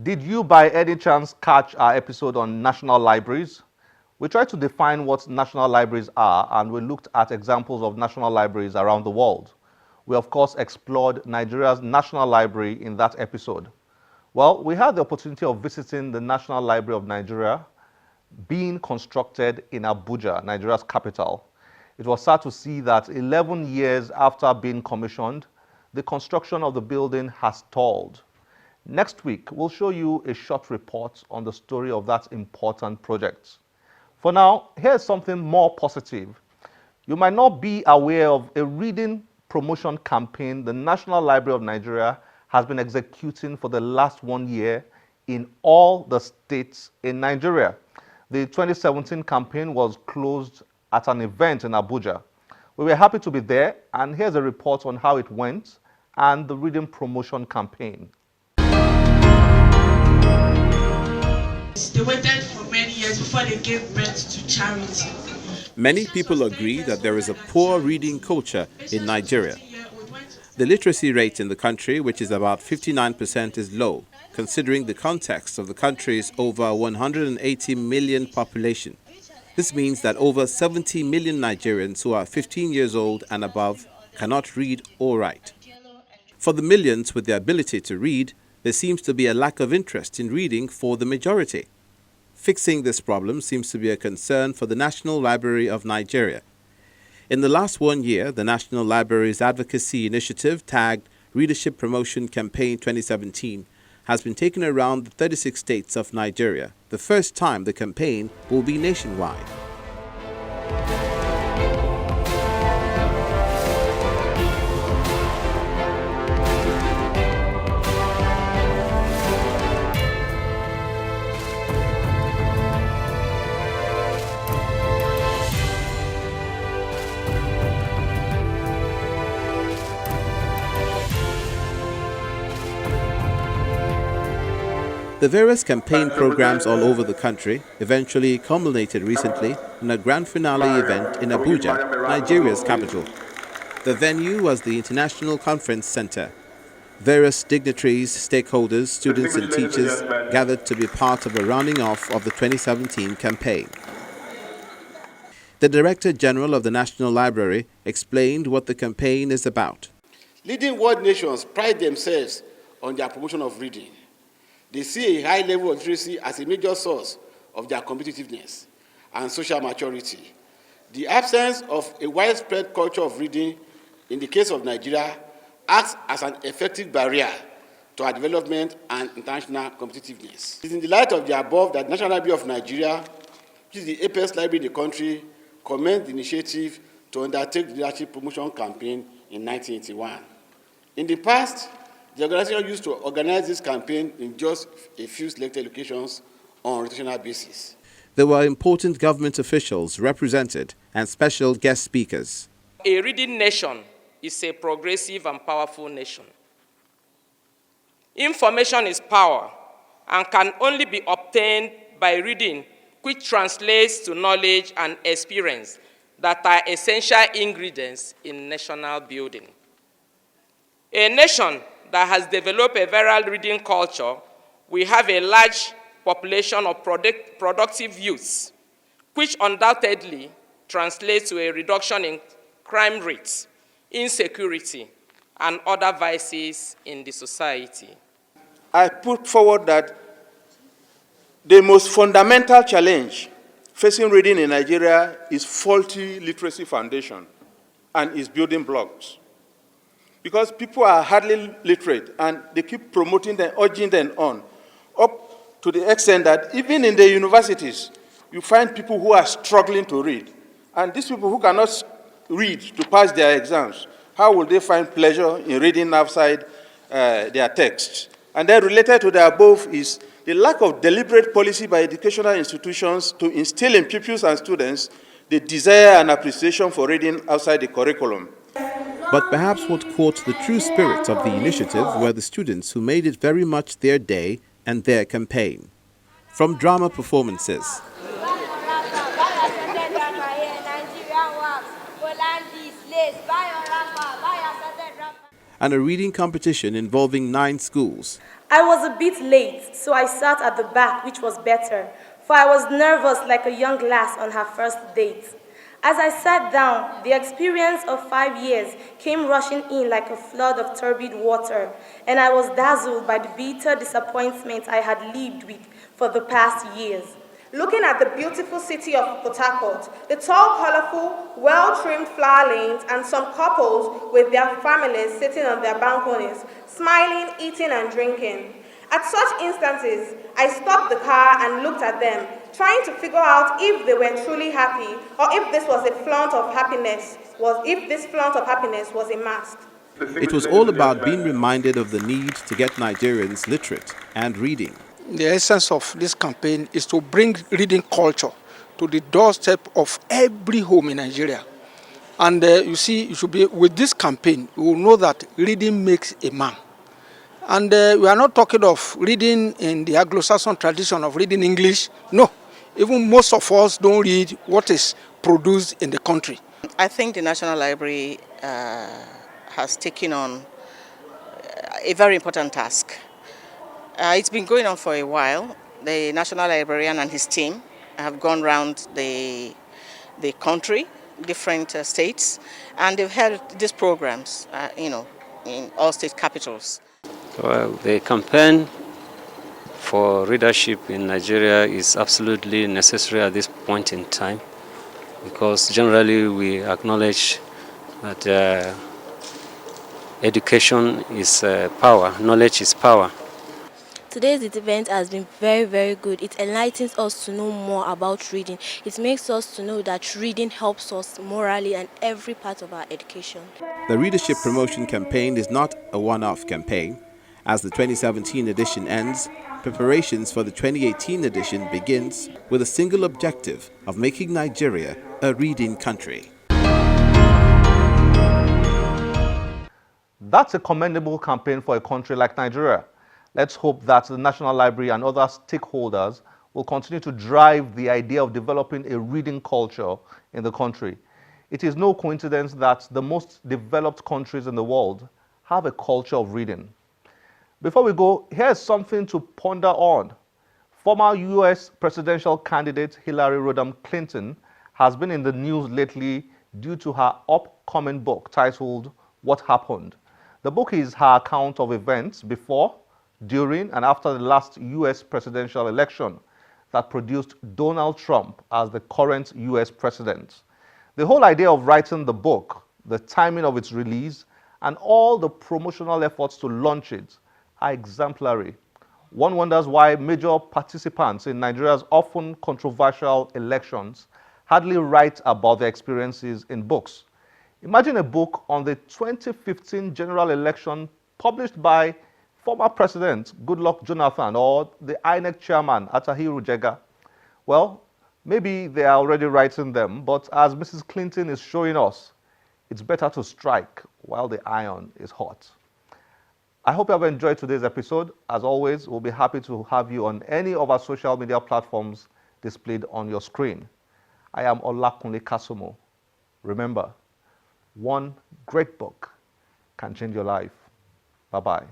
Did you by any chance catch our episode on national libraries? We tried to define what national libraries are, and we looked at examples of national libraries around the world. We of course explored Nigeria's National Library in that episode. Well, we had the opportunity of visiting the National Library of Nigeria being constructed in Abuja, Nigeria's capital. It was sad to see that 11 years after being commissioned, the construction of the building has stalled. Next week, we'll show you a short report on the story of that important project. For now, here's something more positive. You might not be aware of a reading promotion campaign the National Library of Nigeria has been executing for the last 1 year in all the states in Nigeria. The 2017 campaign was closed at an event in Abuja. We were happy to be there, and here's a report on how it went and the reading promotion campaign. They waited for many years before they gave birth to charity. Many people agree that there is a poor reading culture in Nigeria. The literacy rate in the country, which is about 59%, is low, considering the context of the country's over 180 million population. This means that over 70 million Nigerians who are 15 years old and above cannot read or write. For the millions with the ability to read, there seems to be a lack of interest in reading for the majority. Fixing this problem seems to be a concern for the National Library of Nigeria. In the last 1 year, the National Library's advocacy initiative, tagged Readership Promotion Campaign 2017, has been taken around the 36 states of Nigeria, the first time the campaign will be nationwide. The various campaign programs all over the country eventually culminated recently in a grand finale event in Abuja, Nigeria's capital. The venue was the International Conference Center. Various dignitaries, stakeholders, students and teachers gathered to be part of a rounding off of the 2017 campaign. The Director General of the National Library explained what the campaign is about. Leading world nations pride themselves on their promotion of reading. They see a high level of literacy as a major source of their competitiveness and social maturity. The absence of a widespread culture of reading, in the case of Nigeria, acts as an effective barrier to our development and international competitiveness. It is in the light of the above that the National Library of Nigeria, which is the apex library in the country, commenced the initiative to undertake the leadership promotion campaign in 1981. In the past, the organization used to organize this campaign in just a few selected locations on a rotational basis. There were important government officials represented and special guest speakers. A reading nation is a progressive and powerful nation. Information is power and can only be obtained by reading, which translates to knowledge and experience that are essential ingredients in national building. A nation that has developed a viral reading culture, we have a large population of productive youths, which undoubtedly translates to a reduction in crime rates, insecurity, and other vices in the society. I put forward that the most fundamental challenge facing reading in Nigeria is faulty literacy foundation and its building blocks. Because people are hardly literate, and they keep promoting them, urging them on, up to the extent that even in the universities, you find people who are struggling to read. And these people who cannot read to pass their exams, how will they find pleasure in reading outside their texts? And then related to the above is the lack of deliberate policy by educational institutions to instill in pupils and students the desire and appreciation for reading outside the curriculum. But perhaps what caught the true spirit of the initiative were the students who made it very much their day and their campaign. From drama performances, and a reading competition involving 9 schools. I was a bit late, so I sat at the back, which was better, for I was nervous like a young lass on her first date. As I sat down, the experience of 5 years came rushing in like a flood of turbid water, and I was dazzled by the bitter disappointment I had lived with for the past years. Looking at the beautiful city of Port Harcourt, the tall, colorful, well-trimmed flower lanes, and some couples with their families sitting on their balconies, smiling, eating, and drinking. At such instances, I stopped the car and looked at them, trying to figure out if they were truly happy, or if this was a flaunt of happiness, was a mask. It was all about being reminded of the need to get Nigerians literate and reading. The essence of this campaign is to bring reading culture to the doorstep of every home in Nigeria. And you should be with this campaign, you will know that reading makes a man. And we are not talking of reading in the Anglo-Saxon tradition of reading English. No, even most of us don't read what is produced in the country. I think the National Library has taken on a very important task. It's been going on for a while. The National Librarian and his team have gone around the country, different states, and they've held these programs, in all state capitals. Well, the campaign for readership in Nigeria is absolutely necessary at this point in time, because generally we acknowledge that education is power, knowledge is power. Today's event has been very, very good. It enlightens us to know more about reading. It makes us to know that reading helps us morally and every part of our education. The Readership Promotion Campaign is not a one-off campaign. As the 2017 edition ends, preparations for the 2018 edition begins with a single objective of making Nigeria a reading country. That's a commendable campaign for a country like Nigeria. Let's hope that the National Library and other stakeholders will continue to drive the idea of developing a reading culture in the country. It is no coincidence that the most developed countries in the world have a culture of reading. Before we go, here's something to ponder on. Former U.S. presidential candidate Hillary Rodham Clinton has been in the news lately due to her upcoming book titled What Happened. The book is her account of events before, during, and after the last U.S. presidential election that produced Donald Trump as the current U.S. president. The whole idea of writing the book, the timing of its release, and all the promotional efforts to launch it are exemplary. One wonders why major participants in Nigeria's often controversial elections hardly write about their experiences in books. Imagine a book on the 2015 general election published by former President Goodluck Jonathan or the INEC chairman Atahiru Jega. Well, maybe they are already writing them, but as Mrs. Clinton is showing us, it's better to strike while the iron is hot. I hope you have enjoyed today's episode. As always, we'll be happy to have you on any of our social media platforms displayed on your screen. I am Olakunle Kasumo. Remember, one great book can change your life. Bye-bye.